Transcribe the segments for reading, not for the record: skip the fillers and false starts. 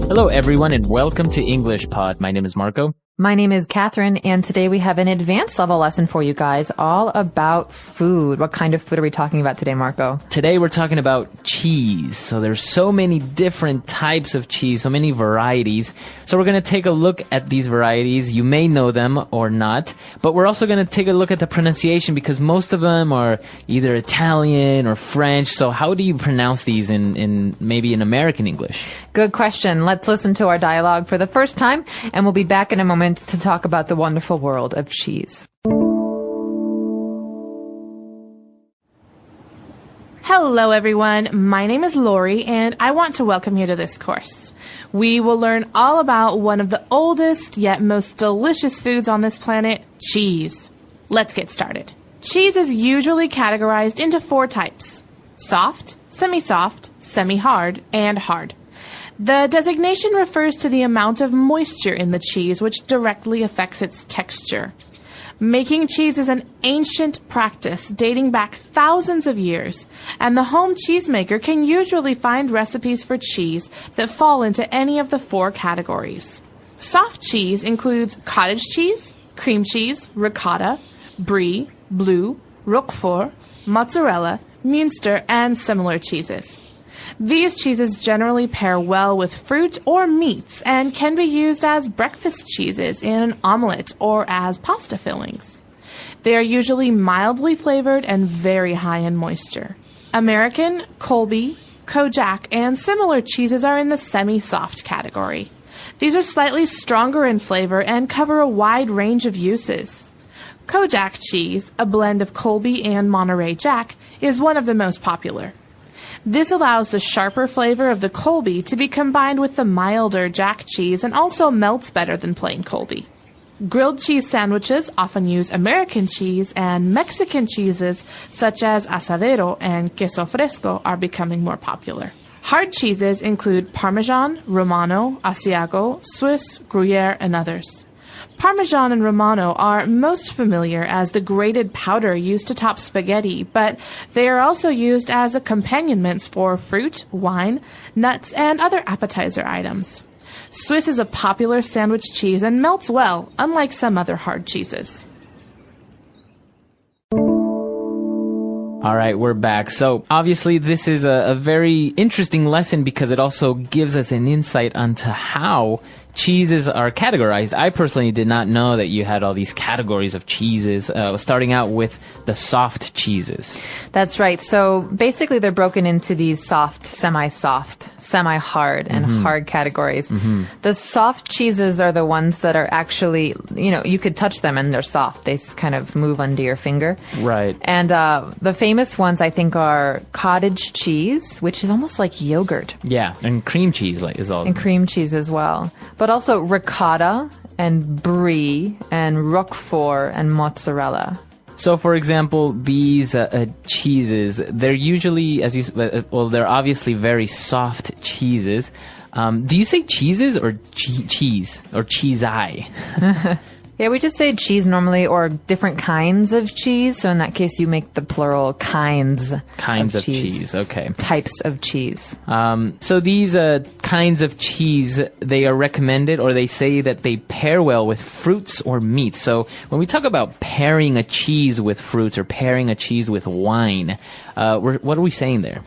Hello, everyone, and welcome to English Pod. My name is Marco. My name is Catherine, and today we have an advanced level lesson for you guys all about food. What kind of food are we talking about today, Marco? Today we're talking about cheese. So there's so many different types of cheese, so many varieties. So we're going to take a look at these varieties. You may know them or not, but we're also going to take a look at the pronunciation because most of them are either Italian or French. So how do you pronounce these in maybe in American English? Good question. Let's listen to our dialogue for the first time, and we'll be back in a moment to talk about the wonderful world of cheese. Hello everyone, my name is Lori and I want to welcome you to this course. We will learn all about one of the oldest yet most delicious foods on this planet, cheese. Let's get started. Cheese is usually categorized into 4 types: soft, semi-soft, semi-hard, and hard. The designation refers to the amount of moisture in the cheese, which directly affects its texture. Making cheese is an ancient practice dating back thousands of years, and the home cheesemaker can usually find recipes for cheese that fall into any of the 4 categories. Soft cheese includes cottage cheese, cream cheese, ricotta, brie, blue, roquefort, mozzarella, Munster, and similar cheeses. These cheeses generally pair well with fruit or meats and can be used as breakfast cheeses in an omelette or as pasta fillings. They are usually mildly flavored and very high in moisture. American, Colby, Kojak, and similar cheeses are in the semi-soft category. These are slightly stronger in flavor and cover a wide range of uses. Kojak cheese, a blend of Colby and Monterey Jack, is one of the most popular. This allows the sharper flavor of the Colby to be combined with the milder Jack cheese and also melts better than plain Colby. Grilled cheese sandwiches often use American cheese, and Mexican cheeses such as asadero and queso fresco are becoming more popular. Hard cheeses include Parmesan, Romano, Asiago, Swiss, Gruyere, and others. Parmesan and Romano are most familiar as the grated powder used to top spaghetti, but they are also used as accompaniments for fruit, wine, nuts, and other appetizer items. Swiss is a popular sandwich cheese and melts well, unlike some other hard cheeses. All right, we're back. So obviously this is a very interesting lesson because it also gives us an insight onto how cheeses are categorized. I personally did not know that you had all these categories of cheeses, starting out with the soft cheeses. That's right. So basically they're broken into these soft, semi-soft, semi-hard, and hard categories. The soft cheeses are the ones that are actually, you could touch them and they're soft. They kind of move under your finger. Right. And the famous ones, I think, are cottage cheese, which is almost like yogurt. Yeah, and cream cheese is all. And cream cheese as well. But also ricotta and brie and roquefort and mozzarella. So, for example, these cheeses, they're usually, they're obviously very soft cheeses. Do you say cheeses or cheese or cheese-eye? Yeah, we just say cheese normally, or different kinds of cheese. So in that case, you make the plural kinds of cheese. Okay. Types of cheese. So these kinds of cheese, they are recommended, or they say that they pair well with fruits or meats. So when we talk about pairing a cheese with fruits or pairing a cheese with wine, what are we saying there?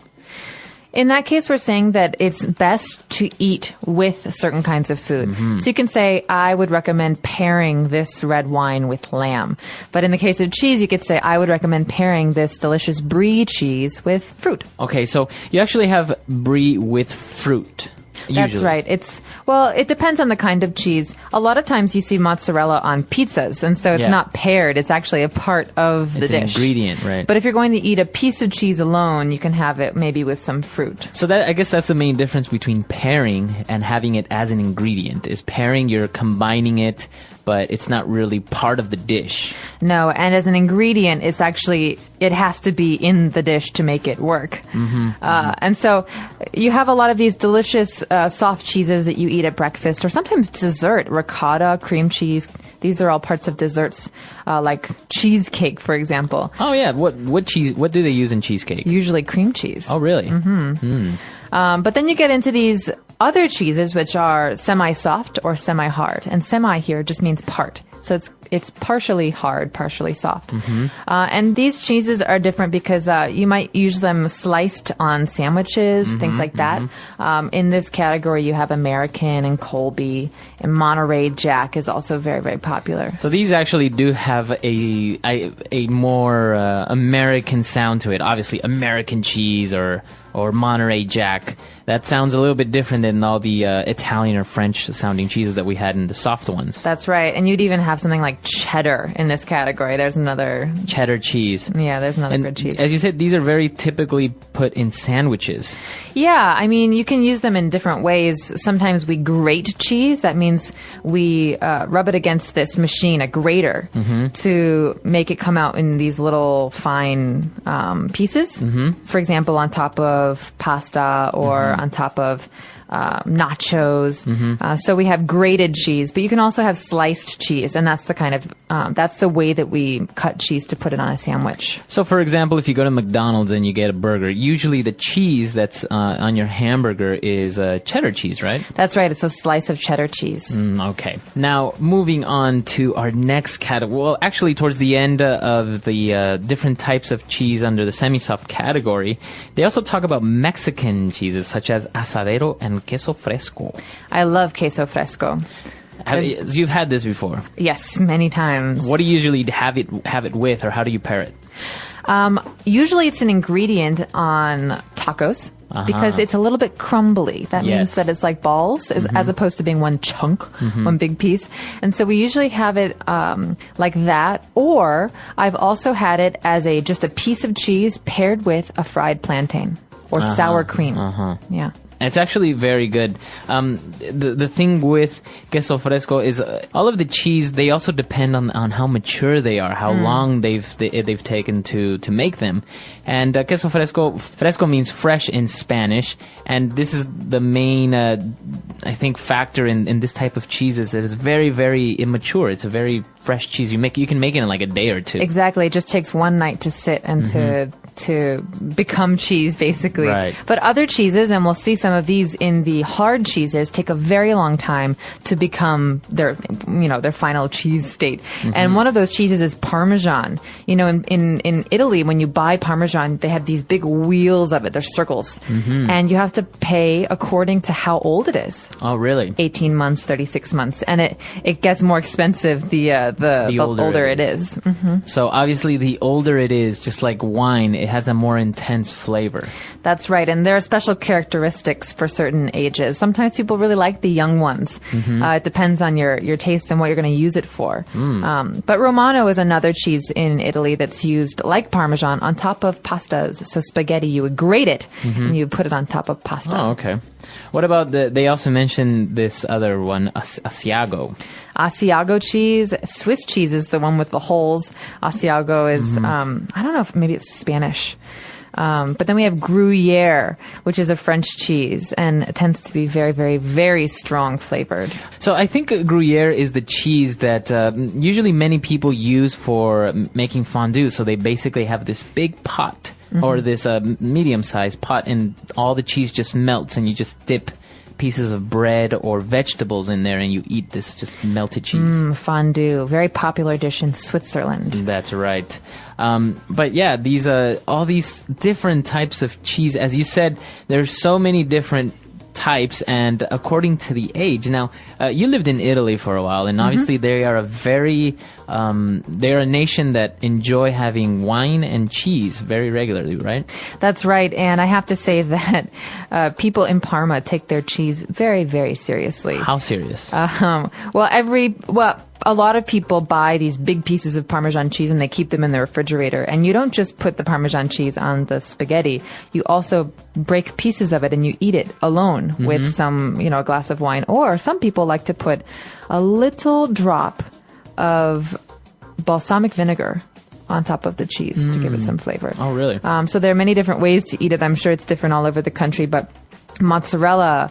In that case, we're saying that it's best to eat with certain kinds of food. So you can say, I would recommend pairing this red wine with lamb. But in the case of cheese, you could say, I would recommend pairing this delicious brie cheese with fruit. Okay, so you actually have brie with fruit. That's usually. right. It depends on the kind of cheese. A lot of times you see mozzarella on pizzas, and so it's not paired. It's actually a part of the dish. It's an ingredient, right? But if you're going to eat a piece of cheese alone, you can have it maybe with some fruit. So I guess that's the main difference between pairing and having it as an ingredient. Is pairing, you're combining it, but it's not really part of the dish. No, and as an ingredient, it has to be in the dish to make it work. And so you have a lot of these delicious soft cheeses that you eat at breakfast, or sometimes dessert, ricotta, cream cheese. These are all parts of desserts, like cheesecake, for example. Oh yeah, what cheese? What do they use in cheesecake? Usually cream cheese. Oh really? But then you get into these other cheeses, which are semi-soft or semi-hard. And semi here just means part. So it's partially hard, partially soft. And these cheeses are different because you might use them sliced on sandwiches, things like that. In this category, you have American and Colby, and Monterey Jack is also very, very popular. So these actually do have a more American sound to it. Obviously, American cheese or Monterey Jack. That sounds a little bit different than all the Italian or French sounding cheeses that we had in the soft ones. That's right. And you'd even have something like cheddar in this category. There's another... Cheddar cheese. Yeah, there's another good cheese. As you said, these are very typically put in sandwiches. Yeah, I mean, you can use them in different ways. Sometimes we grate cheese. That means we rub it against this machine, a grater, to make it come out in these little fine pieces. For example, on top of pasta or on top of nachos. So we have grated cheese, but you can also have sliced cheese, and that's the kind of that's the way that we cut cheese to put it on a sandwich. So, for example, if you go to McDonald's and you get a burger, usually the cheese that's on your hamburger is cheddar cheese, right? That's right. It's a slice of cheddar cheese. Okay. Now, moving on to our next category. Well, actually, towards the end of the different types of cheese under the semi-soft category, they also talk about Mexican cheeses such as asadero and queso fresco. I love queso fresco. You've had this before? Yes, many times. What do you usually have it with, or how do you pair it? Usually it's an ingredient on tacos because it's a little bit crumbly. That means that it's like balls as opposed to being one chunk, one big piece. And so we usually have it like that. Or I've also had it as just a piece of cheese paired with a fried plantain or sour cream. Yeah. It's actually very good. The thing with queso fresco is all of the cheese, they also depend on how mature they are, how long they've taken to make them. And queso fresco means fresh in Spanish, and this is the main, I think, factor in this type of cheese is that it's very, very immature. It's a very fresh cheese. You can make it in like a day or two. Exactly. It just takes one night to sit and to become cheese, basically. Right. But other cheeses, and we'll see some of these in the hard cheeses, take a very long time to become their final cheese state. And one of those cheeses is Parmesan. You know, in Italy, when you buy Parmesan, they have these big wheels of it. They're circles. And you have to pay according to how old it is. Oh, really? 18 months, 36 months. And it gets more expensive the older it is. So obviously the older it is, just like wine, it has a more intense flavor. That's right. And there are special characteristics for certain ages. Sometimes people really like the young ones. It depends on your taste and what you're going to use it for. But Romano is another cheese in Italy that's used like Parmesan on top of pastas. So spaghetti, you would grate it and you put it on top of pasta. Oh, okay. What about they also mentioned this other one, Asiago. Asiago cheese. Swiss cheese is the one with the holes. Asiago is, I don't know if maybe it's Spanish. But then we have Gruyere, which is a French cheese, and it tends to be very, very, very strong flavored. So I think Gruyere is the cheese that usually many people use for making fondue. So they basically have this big pot or this medium-sized pot, and all the cheese just melts, and you just dip pieces of bread or vegetables in there, and you eat this just melted cheese. Fondue, very popular dish in Switzerland. That's right. But yeah, these all these different types of cheese. As you said, there's so many different types, and according to the age. Now, you lived in Italy for a while, and obviously they are they're a nation that enjoy having wine and cheese very regularly, right? That's right, and I have to say that people in Parma take their cheese very, very seriously. How serious? A lot of people buy these big pieces of Parmesan cheese and they keep them in the refrigerator. And you don't just put the Parmesan cheese on the spaghetti. You also break pieces of it and you eat it alone with some, a glass of wine. Or some people like to put a little drop of balsamic vinegar on top of the cheese to give it some flavor. Oh, really? So there are many different ways to eat it. I'm sure it's different all over the country, but mozzarella,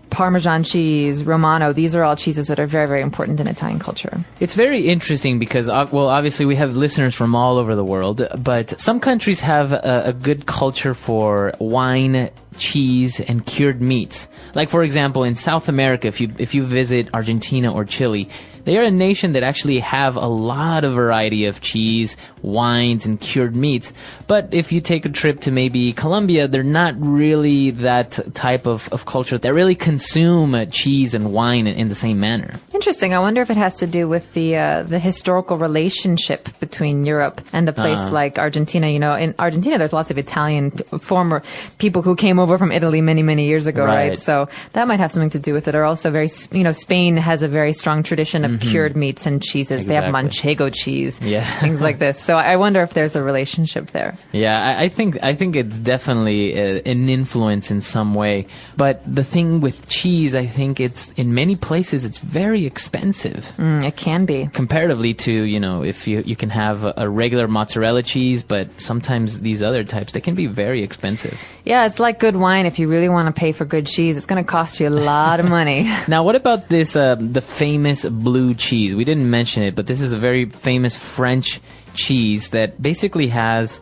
Parmesan cheese, Romano. These are all cheeses that are very, very important in Italian culture. It's very interesting because, well, obviously we have listeners from all over the world, but some countries have a good culture for wine, cheese, and cured meats. Like, for example, in South America, if you visit Argentina or Chile, they are a nation that actually have a lot of variety of cheese, wines, and cured meats. But if you take a trip to maybe Colombia, they're not really that type of culture that really consume cheese and wine in the same manner. Interesting. I wonder if it has to do with the historical relationship between Europe and a place like Argentina. You know, in Argentina, there's lots of Italian former people who came over from Italy many, many years ago, right? So that might have something to do with it. Or also Spain has a very strong tradition of cured meats and cheeses. Exactly. They have manchego cheese, things like this. So I wonder if there's a relationship there. Yeah, I think it's definitely an influence in some way. But the thing with cheese, I think it's in many places it's very expensive. It can be. Comparatively to, if you can have a regular mozzarella cheese, but sometimes these other types, they can be very expensive. Yeah, it's like good wine. If you really want to pay for good cheese, it's going to cost you a lot of money. Now, what about this, the famous blue cheese? We didn't mention it, but this is a very famous French cheese that basically has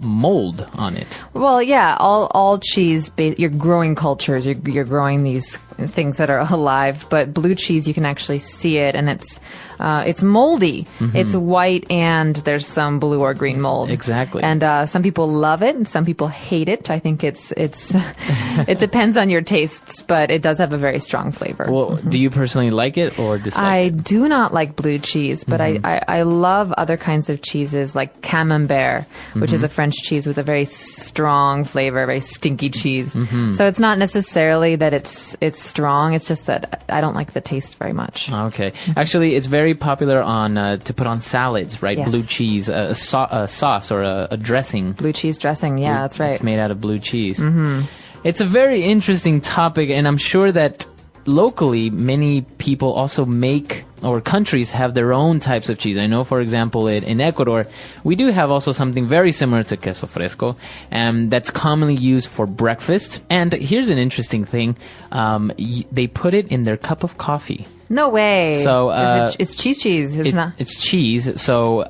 mold on it. Well, yeah, all cheese, you're growing cultures, you're growing these things that are alive, but blue cheese, you can actually see it, and it's moldy. It's white, and there's some blue or green mold. Exactly. And some people love it, and some people hate it. I think it's it depends on your tastes, but it does have a very strong flavor. Well, do you personally like it or dislike I it? do not like blue cheese, but I love other kinds of cheeses like camembert, which is a French cheese with a very strong flavor, very stinky cheese. So it's not necessarily that it's strong. It's just that I don't like the taste very much. Okay. Actually, it's very popular on to put on salads, right? Yes. Blue cheese, a sauce or a dressing. Blue cheese dressing. Yeah, that's right. It's made out of blue cheese. It's a very interesting topic, and I'm sure that locally many people also make, or countries have their own types of cheese. I know, for example, in Ecuador, we do have also something very similar to queso fresco, that's commonly used for breakfast. And here's an interesting thing. They put it in their cup of coffee. No way. So it's cheese. It's cheese. So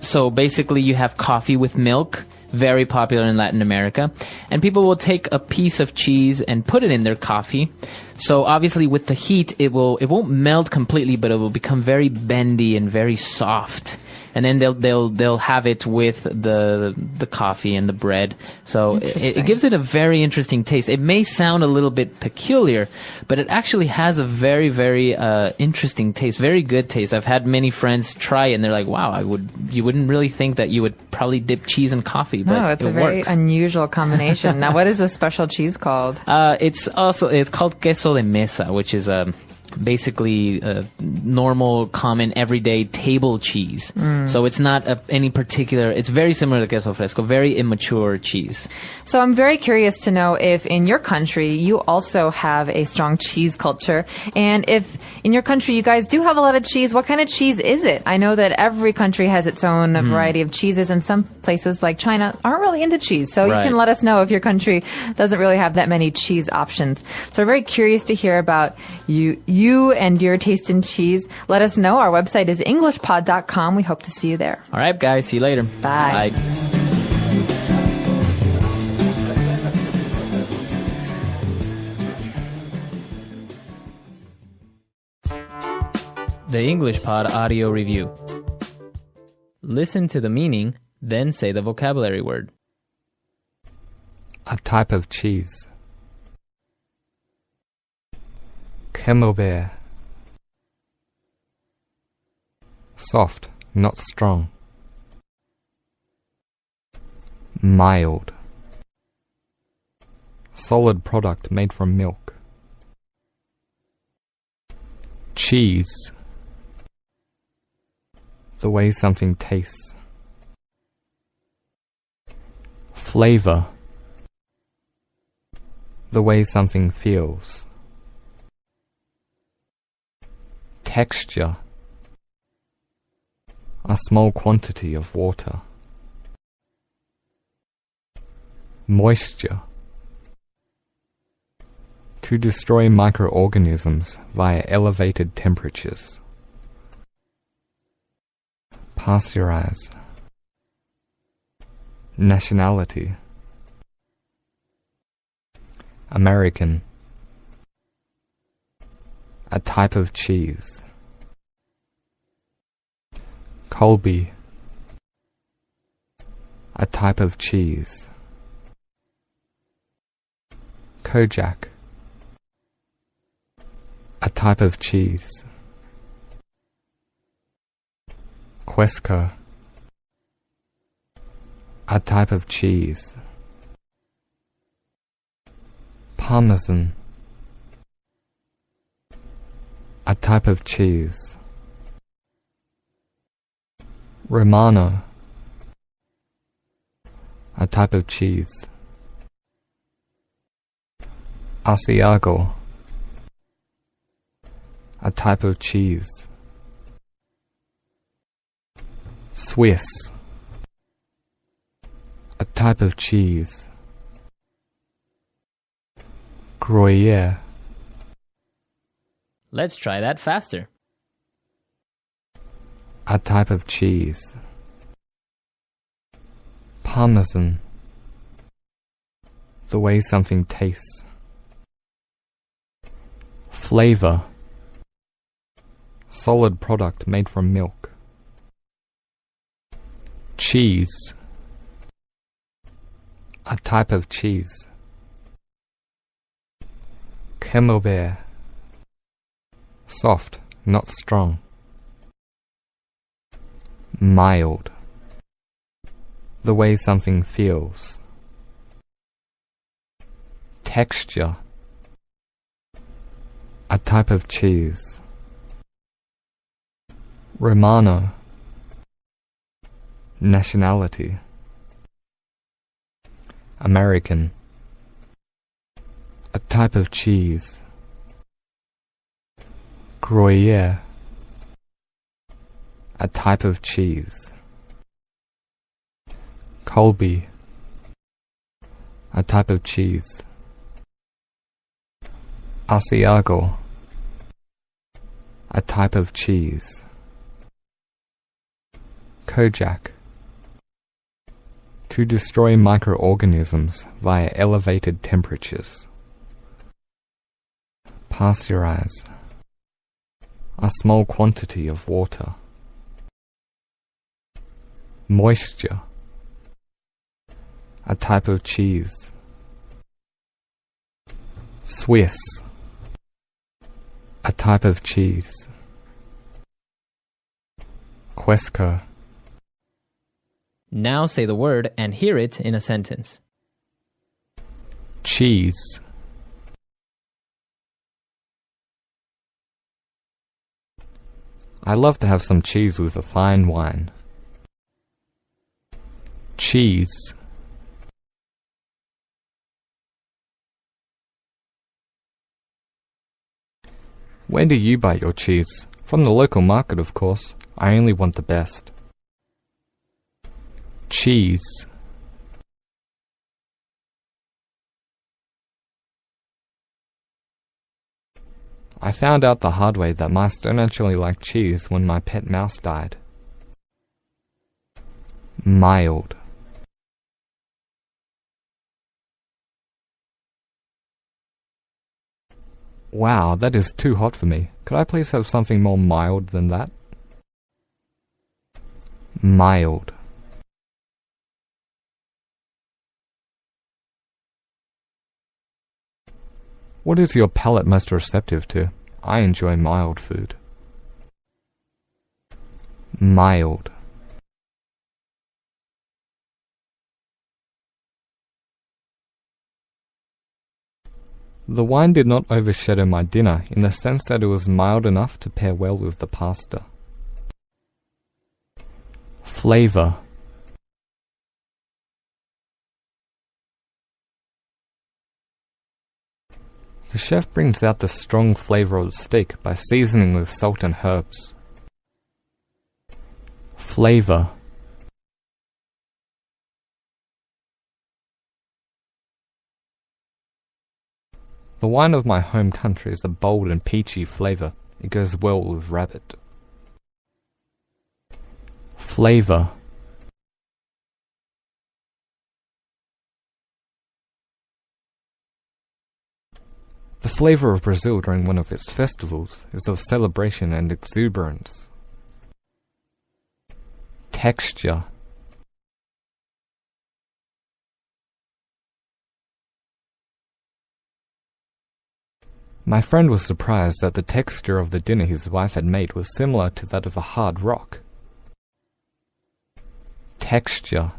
so basically you have coffee with milk. Very popular in Latin America, and people will take a piece of cheese and put it in their coffee. So obviously with the heat, it won't melt completely, but it will become very bendy and very soft. And then they'll have it with the coffee and the bread. So it gives it a very interesting taste. It may sound a little bit peculiar, but it actually has a very, very interesting taste, very good taste. I've had many friends try it, and they're like, "Wow, you wouldn't really think that you would probably dip cheese in coffee, but it's a very unusual combination." Now, what is this special cheese called? It's called queso de mesa, which is basically normal, common, everyday table cheese. So it's not any particular. It's very similar to queso fresco, very immature cheese. So I'm very curious to know if in your country you also have a strong cheese culture, and if in your country you guys do have a lot of cheese, what kind of cheese is it? I know that every country has its own variety of cheeses, and some places like China aren't really into cheese. So you can let us know if your country doesn't really have that many cheese options. So we're very curious to hear about you and your taste in cheese. Let us know. Our website is englishpod.com. We hope to see you there. All right, guys. See you later. Bye. Bye. The English Pod Audio Review. Listen to the meaning, then say the vocabulary word. A type of cheese. Camembert. Soft, not strong. Mild. Solid product made from milk. Cheese. The way something tastes. Flavor. The way something feels. Texture. A small quantity of water. Moisture. to destroy microorganisms via elevated temperatures. Pasteurize. Nationality: American. A type of cheese. Colby. A type of cheese. Kojak. A type of cheese. Quesco. A type of cheese. Parmesan. A type of cheese. Romano. A type of cheese. Asiago. A type of cheese. Swiss. A type of cheese. Gruyere. Let's try that faster. A type of cheese. Parmesan. The way something tastes. Flavor. Solid product made from milk. Cheese. A type of cheese. Camembert. Soft, not strong. Mild. The way something feels. Texture. A type of cheese. Romano. Nationality: American. A type of cheese. Gruyere. A type of cheese. Colby. A type of cheese. Asiago. A type of cheese. Kojak. To destroy microorganisms via elevated temperatures. Pasteurize. A small quantity of water. Moisture. A type of cheese. Swiss. A type of cheese. Quesco. Now say the word and hear it in a sentence. Cheese. I love to have some cheese with a fine wine. Cheese. Where do you buy your cheese? From the local market, of course. I only want the best. Cheese. I found out the hard way that mice don't actually like cheese when my pet mouse died. Mild. Wow, that is too hot for me. Could I please have something more mild than that? Mild. What is your palate most receptive to? I enjoy mild food. Mild. The wine did not overshadow my dinner in the sense that it was mild enough to pair well with the pasta. Flavor. The chef brings out the strong flavor of the steak by seasoning with salt and herbs. Flavor. The wine of my home country is a bold and peachy flavour. It goes well with rabbit. Flavour. The flavour of Brazil during one of its festivals is of celebration and exuberance. Texture. My friend was surprised that the texture of the dinner his wife had made was similar to that of a hard rock. Texture.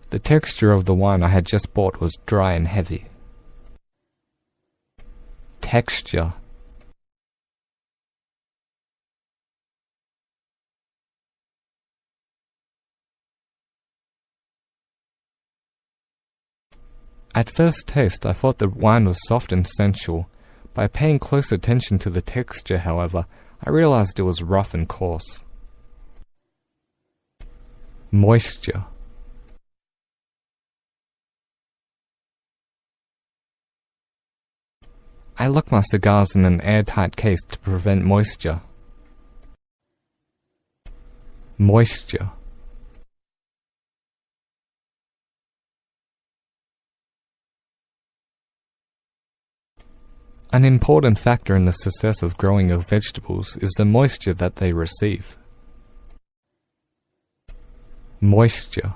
The texture of the wine I had just bought was dry and heavy. Texture. At first taste, I thought the wine was soft and sensual. By paying close attention to the texture, however, I realized it was rough and coarse. Moisture. I lock my cigars in an airtight case to prevent moisture. Moisture. An important factor in the success of growing of vegetables is the moisture that they receive. Moisture.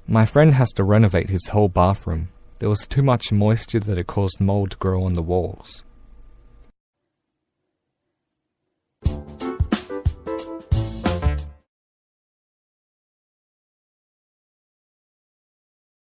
My friend has to renovate his whole bathroom. There was too much moisture that it caused mold to grow on the walls.